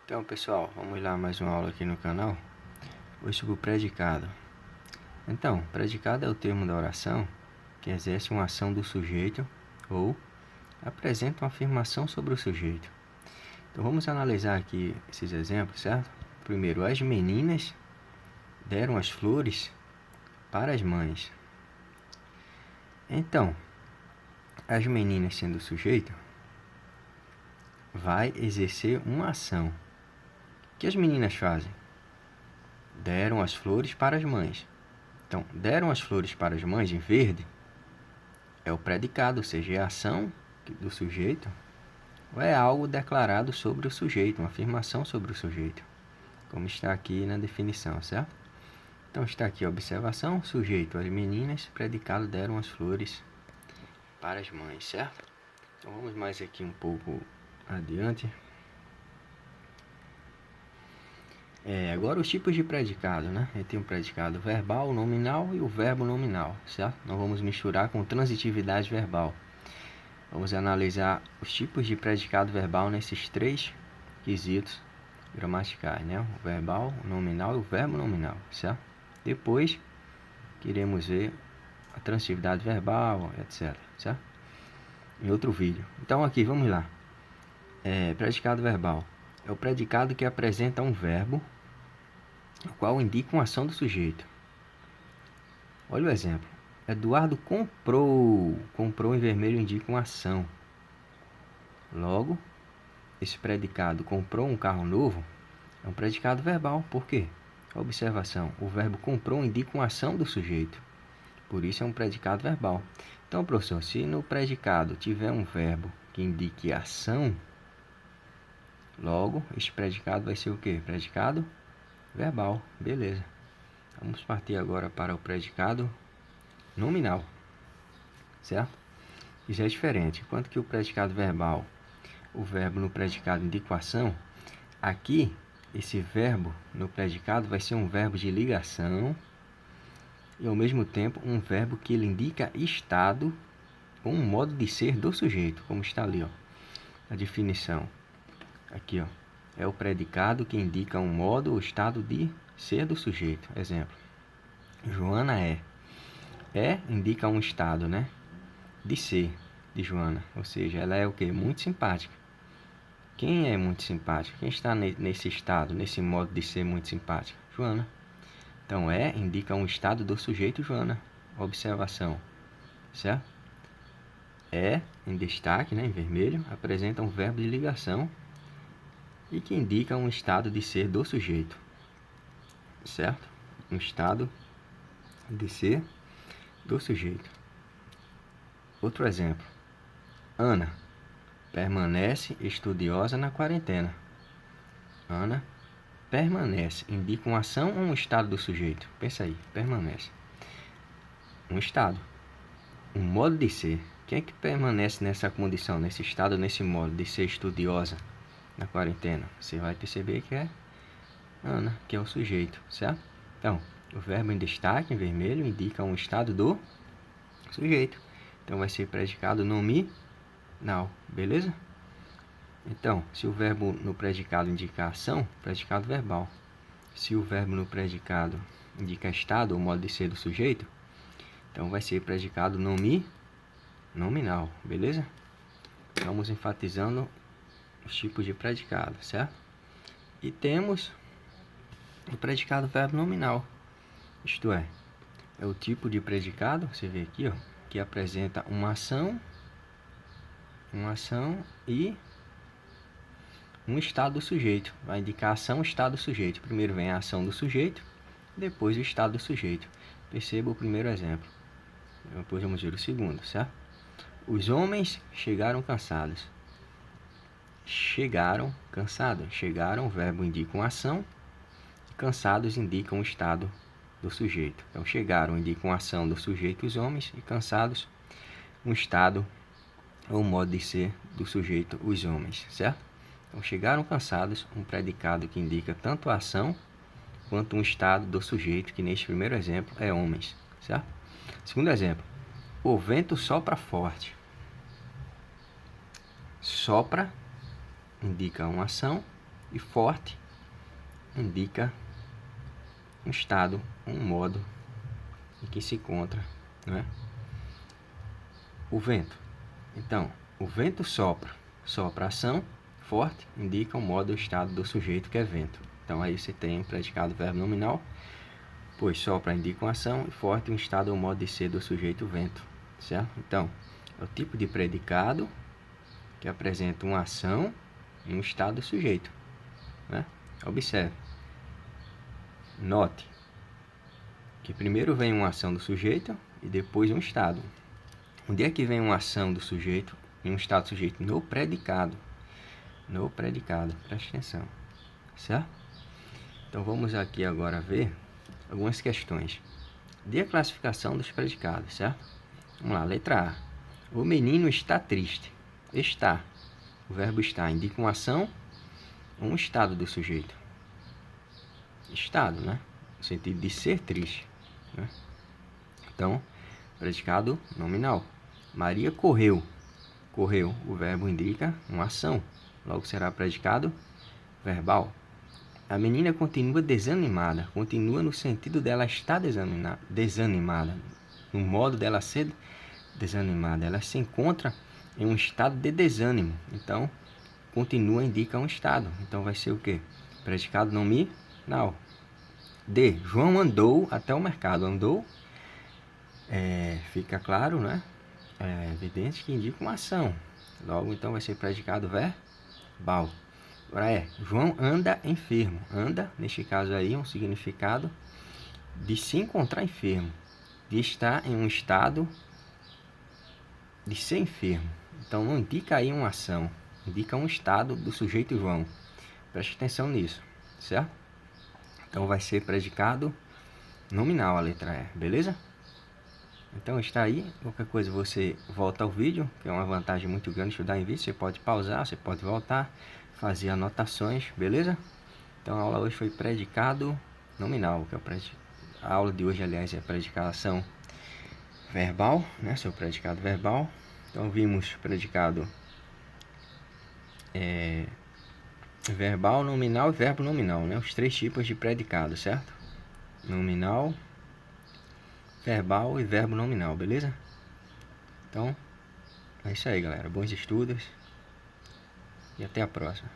Então, pessoal, vamos lá mais uma aula aqui no canal. Hoje sobre o predicado. Então, predicado é o termo da oração que exerce uma ação do sujeito ou apresenta uma afirmação sobre o sujeito. Então, vamos analisar aqui esses exemplos, certo? Primeiro, as meninas deram as flores para as mães. Então, as meninas sendo o sujeito, vai exercer uma ação. O que as meninas fazem? Deram as flores para as mães. Então, deram as flores para as mães em verde é o predicado, ou seja, é a ação do sujeito ou é algo declarado sobre o sujeito, uma afirmação sobre o sujeito, como está aqui na definição, certo? Então, está aqui a observação, sujeito, as meninas, predicado, deram as flores para as mães, certo? Então, vamos mais aqui um pouco adiante. Agora os tipos de predicado, né? Tem o predicado verbal, nominal e o verbo nominal, certo? Não vamos misturar com transitividade verbal. Vamos analisar os tipos de predicado verbal nesses três quesitos gramaticais, né? O verbal, o nominal e o verbo nominal, certo? Depois, queremos ver a transitividade verbal, etc, certo? Em outro vídeo. Então, aqui, vamos lá. Predicado verbal é o predicado que apresenta um verbo o qual indica uma ação do sujeito. Olha o exemplo. Eduardo comprou. Comprou em vermelho indica uma ação. Logo, esse predicado comprou um carro novo é um predicado verbal. Por quê? Observação. O verbo comprou indica uma ação do sujeito. Por isso é um predicado verbal. Então, professor, se no predicado tiver um verbo que indique ação, logo, este predicado vai ser o quê? Predicado verbal. Beleza. Vamos partir agora para o predicado nominal, certo? Isso é diferente. Enquanto que o predicado verbal, o verbo no predicado indica ação, aqui, esse verbo no predicado vai ser um verbo de ligação e, ao mesmo tempo, um verbo que ele indica estado ou um modo de ser do sujeito, como está ali, ó, a definição. Aqui, ó, é o predicado que indica um modo ou estado de ser do sujeito. Exemplo. Joana é. É indica um estado, né, de ser de Joana. Ou seja, ela é o quê? Muito simpática. Quem é muito simpático? Quem está nesse estado, nesse modo de ser muito simpática? Joana. Então, indica um estado do sujeito Joana. Observação. Certo? Em destaque, né, em vermelho, apresenta um verbo de ligação e que indica um estado de ser do sujeito. Certo? Um estado de ser do sujeito. Outro exemplo. Ana permanece estudiosa na quarentena. Ana permanece. Indica uma ação ou um estado do sujeito? Pensa aí. Permanece. Um estado. Um modo de ser. Quem é que permanece nessa condição, nesse estado, nesse modo de ser estudiosa na quarentena? Você vai perceber que é Ana, que é o sujeito, certo? Então, o verbo em destaque, em vermelho, indica um estado do sujeito. Então, vai ser predicado nominal, beleza? Então, se o verbo no predicado indica ação, predicado verbal. Se o verbo no predicado indica estado ou modo de ser do sujeito, então vai ser predicado nominal, beleza? Vamos enfatizando os tipos de predicado, certo? E temos o predicado verbo nominal, isto é o tipo de predicado, você vê aqui, ó, que apresenta uma ação e um estado do sujeito. Vai indicar ação, estado do sujeito. Primeiro vem a ação do sujeito, depois o estado do sujeito. Perceba o primeiro exemplo. Depois vamos ver o segundo, certo? Os homens chegaram cansados. Chegaram cansados. Chegaram, o verbo indica uma ação. Cansados indicam o estado do sujeito. Então, chegaram indica uma ação do sujeito, os homens, e cansados, um estado ou modo de ser do sujeito, os homens, certo? Então, chegaram cansados, um predicado que indica tanto a ação quanto um estado do sujeito, que neste primeiro exemplo é homens, certo? Segundo exemplo, o vento sopra forte. Sopra indica uma ação E forte indica um estado, um modo em que se encontra, né, o vento. Então, o vento sopra, sopra ação, forte indica o modo, o estado do sujeito, que é vento. Então aí você tem predicado verbo nominal, pois sopra indica uma ação e forte um estado ou modo de ser do sujeito, vento, certo? Então, é o tipo de predicado que apresenta uma ação e um estado do sujeito, né? Observe, note que primeiro vem uma ação do sujeito e depois um estado. Onde é que vem uma ação do sujeito e um estado do sujeito? No predicado. No predicado, preste atenção, certo? Então vamos aqui agora ver algumas questões. Dê a classificação dos predicados, certo? Vamos lá, letra A. O menino está triste. Está. O verbo estar indica uma ação ou um estado do sujeito? Estado, né? No sentido de ser triste, né? Então, predicado nominal. Maria correu. Correu. O verbo indica uma ação. Logo será predicado verbal. A menina continua desanimada. Continua no sentido dela estar desanimada. No modo dela ser desanimada. Ela se encontra em um estado de desânimo. Então, continua indica um estado. Então, vai ser o quê? Predicado nominal. D. João andou até o mercado. Andou, fica claro, né? É evidente que indica uma ação. Logo, então, vai ser predicado verbal. Agora João anda enfermo. Anda, neste caso aí, um significado de se encontrar enfermo, de estar em um estado de ser enfermo. Então não indica aí uma ação, indica um estado do sujeito João. Preste atenção nisso, certo? Então vai ser predicado nominal a letra E, beleza? Então está aí, qualquer coisa você volta ao vídeo, que é uma vantagem muito grande estudar em vídeo. Você pode pausar, você pode voltar, fazer anotações, beleza? Então a aula hoje foi predicado nominal, que é a aula de hoje, aliás, é predicação verbal, né? Seu predicado verbal. Então vimos predicado verbal, nominal e verbo nominal, né? Os três tipos de predicado, certo? Nominal, verbal e verbo nominal, beleza? Então, é isso aí, galera. Bons estudos e até a próxima.